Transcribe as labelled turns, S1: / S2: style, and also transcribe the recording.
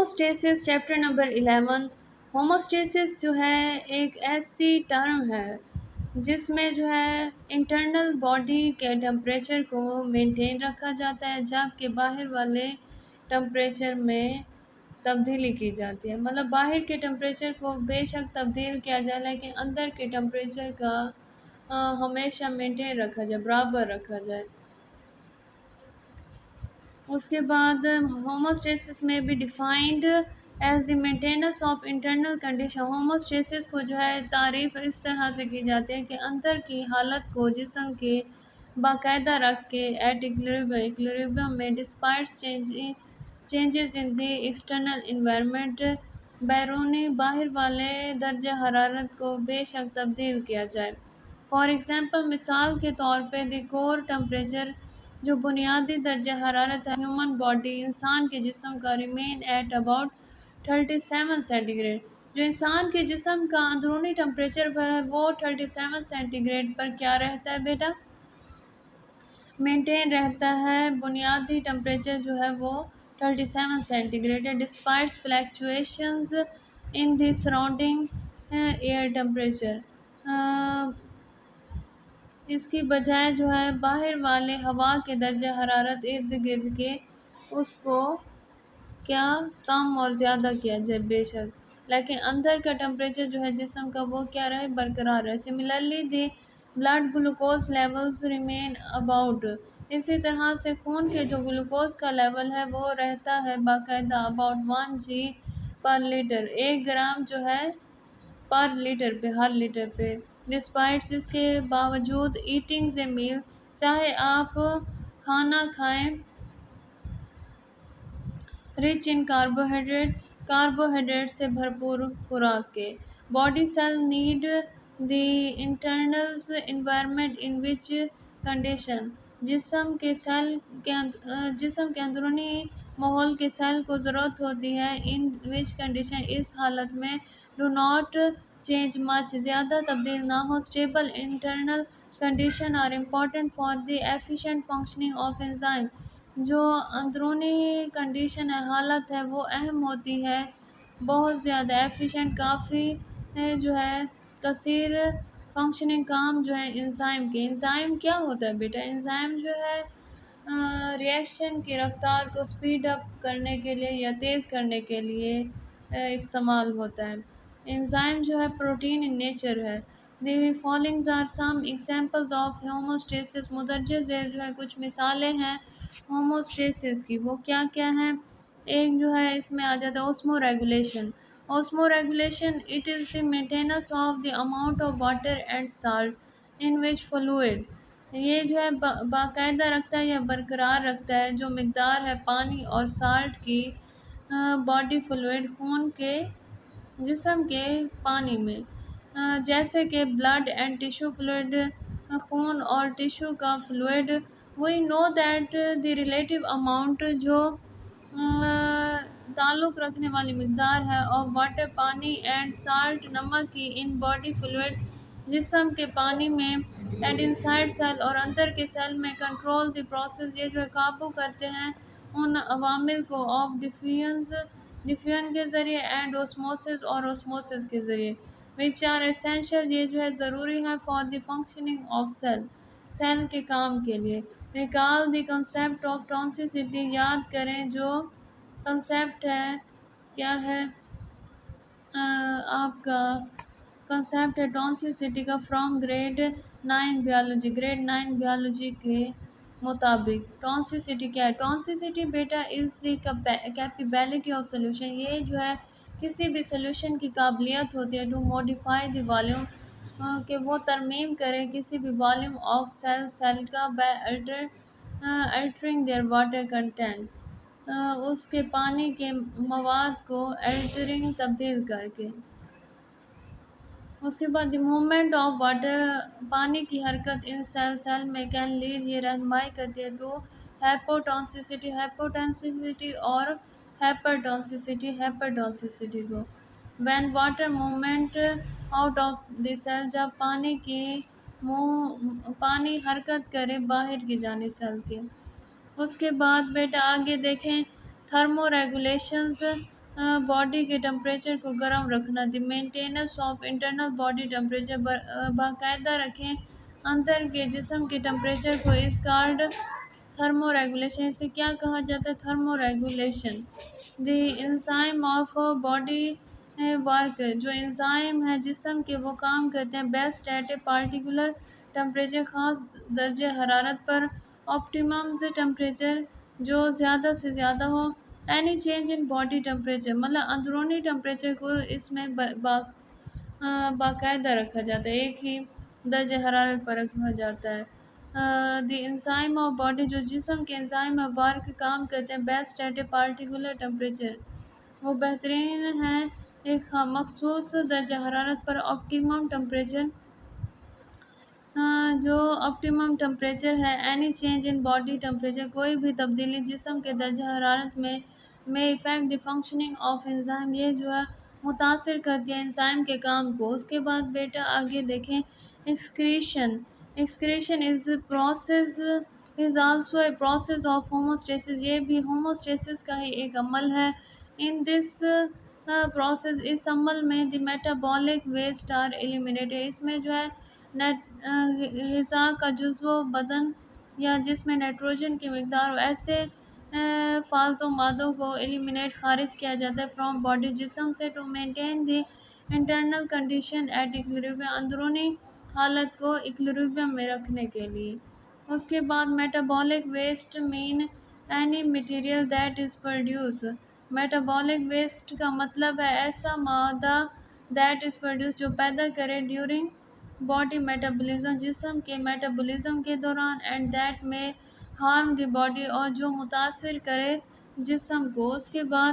S1: ہوموسٹیسس chapter number 11۔ ہوموسٹیسس جو ہے ایک ایسی ٹرم ہے جس میں جو ہے انٹرنل باڈی کے ٹمپریچر کو مینٹین رکھا جاتا ہے جبکہ باہر والے ٹمپریچر میں تبدیلی کی جاتی ہے۔ مطلب باہر کے ٹمپریچر کو بے شک تبدیل کیا جائے لیکن اندر کے ٹمپریچر کا ہمیشہ مینٹین رکھا جائے، برابر رکھا جائے۔ اس کے بعد ہوموسٹیسس میں بھی defined as the maintenance of internal condition. Homeostasis کو جو ہے تعریف اس طرح سے کی جاتی ہے کہ اندر کی حالت کو جسم کے باقاعدہ رکھ کے ایٹ ایکویلبریم میں despite changes in the external environment, بیرونی باہر والے درجہ حرارت کو بے شک تبدیل کیا جائے۔ فار ایگزامپل مثال کے طور پہ دی کور ٹمپریچر جو بنیادی درجہ حرارت ہے ہیومن باڈی انسان کے جسم کا remain at about 37 centigrade. جو انسان کے جسم کا اندرونی ٹمپریچر ہے وہ 37 سینٹی گریڈ پر کیا رہتا ہے بیٹا؟ مینٹین رہتا ہے۔ بنیادی ٹمپریچر جو ہے وہ 37 سینٹی گریڈ ہے ڈسپائٹ فلیکچویشنز ان دی سراؤنڈنگ ایئر ٹمپریچر۔ اس کی بجائے جو ہے باہر والے ہوا کے درجہ حرارت ارد گرد کے اس کو کیا کم اور زیادہ کیا جائے بے شک، لیکن اندر کا ٹمپریچر جو ہے جسم کا وہ کیا رہے، برقرار رہے۔ Similarly the blood glucose levels remain about. اسی طرح سے خون کے جو گلوکوز کا لیول ہے وہ رہتا ہے باقاعدہ about 1 G per litre, 1 gram جو ہے پر لیٹر پہ، ہر لیٹر پہ۔ ڈسپائٹ اس کے باوجود ایٹنگ اے میل، چاہے آپ کھانا کھائیں رچ ان کاربوہائیڈریٹ سے بھرپور خوراک کے، body cell need the internal environment in which condition, جسم کے اندرونی ماحول کے سیل کو ضرورت ہوتی ہے ان وچ کنڈیشن اس حالت میں ڈو ناٹ چینج مچ، زیادہ تبدیل نہ ہو۔ Stable internal condition are important for the efficient functioning of enzyme, جو اندرونی کنڈیشن ہے، حالت ہے، وہ اہم ہوتی ہے، بہت زیادہ ایفیشینٹ، کافی جو ہے کثیر فنکشننگ کام جو ہے انزائم کے۔ انزائم کیا ہوتا ہے بیٹا؟ انزائم جو ہے ری ایکشن کی رفتار کو سپیڈ اپ کرنے کے لیے یا تیز کرنے کے لیے استعمال ہوتا ہے۔ انزائم جو ہے پروٹین ان نیچر ہے۔ The following are some examples of homeostasis, مندرجہ ذیل جو ہے کچھ مثالیں ہیں ہوموسٹیسس کی، وہ کیا کیا ہیں؟ ایک جو ہے اس میں آ جاتا ہے osmo regulation. Osmo regulation it is the maintenance of the amount of water and salt in which fluid, یہ جو ہے باقاعدہ رکھتا ہے یا برقرار رکھتا ہے جو مقدار ہے پانی اور سالٹ کی باڈی فلوئڈ، خون کے جسم کے پانی میں، جیسے کہ بلڈ اینڈ ٹیشو فلوئڈ، خون اور ٹیشو کا fluid. We know that the relative amount جو تعلق رکھنے والی مقدار ہے آف واٹر پانی اینڈ سالٹ نمک کی ان باڈی فلوئڈ جسم کے پانی میں اینڈ انسائڈ سیل اور اندر کے سیل میں کنٹرول دی پروسیس، یہ جو ہے قابو کرتے ہیں ان عوامل کو آف ڈیفیوژن کے ذریعے اینڈ اوسموسس اور اوسموسس کے ذریعے وچ آر اسینشیل، یہ جو ہے ضروری ہے for the functioning of cell کے کام کے لیے۔ Recall the concept of tonicity, یاد کریں جو کنسیپٹ ہے کیا ہے آپ کا کنسیپٹ ہے ٹانسیسٹی کا from grade 9 biology, grade 9 biology کے مطابق۔ ٹانسیسٹی کیا ہے؟ ٹانسیسٹی بیٹا is the capability of solution, یہ جو ہے کسی بھی سولوشن کی قابلیت ہوتی ہے ٹو موڈیفائی دی والیوم، کہ وہ ترمیم کرے کسی بھی والیوم آف سیل کا بائی الٹرنگ دیئر واٹر کنٹینٹ، اس کے پانی کے مواد کو الٹرنگ تبدیل کر کے۔ اس کے بعد دی موومنٹ آف واٹر، پانی کی حرکت ان سیل میں کین لیڈ، یہ رہنمائی کرتی ہے ٹو ہائپوٹینسیٹی اور ہائپرٹونسیٹی کو۔ When water movement out of the sale, جب پانی حرکت کرے باہر کی جانب سیل کے۔ اس کے بعد بیٹا آگے دیکھیں تھرمو ریگولیشنز، باڈی کے ٹمپریچر کو گرم رکھنا، the maintenance of internal body temperature, باقاعدہ رکھیں اندر کے جسم کے ٹمپریچر کو، اس کارڈ تھرمو ریگولیشن، اسے کیا کہا جاتا ہے؟ Thermoregulation. The enzyme of body work, جو انزائم ہے جسم کے وہ کام کرتے ہیں best at a particular temperature, خاص درجہ حرارت پر، آپٹیممز ٹمپریچر، جو زیادہ سے زیادہ ہو، any change in body temperature, مطلب اندرونی ٹمپریچر کو اس میں باقاعدہ رکھا جاتا ہے، ایک ہی درجہ حرارت پر رکھا جاتا ہے۔ دی انزائم آف باڈی، جو جسم کے انزائم آف ورک کام کرتے ہیں best at a particular temperature, وہ بہترین ہیں ایک مخصوص درجہ حرارت پر، آپٹیمم ٹمپریچر، جو آپٹیمم ٹمپریچر ہے، any change in body temperature, کوئی بھی تبدیلی جسم کے درجہ حرارت میں affect the functioning of enzyme, یہ جو ہے متاثر کرتی ہے انزائم کے کام کو۔ اس کے بعد بیٹا آگے دیکھیں، excretion. Excretion is also a process of homeostasis, یہ بھی ہوموسٹیسس کا ہی ایک عمل ہے۔ ان دس پروسیس، اس عمل میں دی میٹابولک ویسٹ آر ایلیمینیٹڈ، اس میں جو ہے غذا کا جزو بدن یا جس میں نائٹروجن کی مقدار ہو، ایسے فالتو مادوں کو ایلیمینیٹ، خارج کیا جاتا ہے فرام باڈی، جسم سے، to maintain the internal condition at equilibrium, اندرونی حالت کو ایکویلبریم میں رکھنے کے لیے۔ اس کے بعد metabolic waste mean any material that is produce, metabolic waste کا مطلب ہے ایسا مادہ دیٹ از پروڈیوس جو پیدا کرے ڈیورنگ باڈی میٹابولزم، جسم کے میٹابولزم کے دوران، اینڈ دیٹ میں ہارم دی باڈی، اور جو متاثر کرے جسم کو۔ اس کے بعد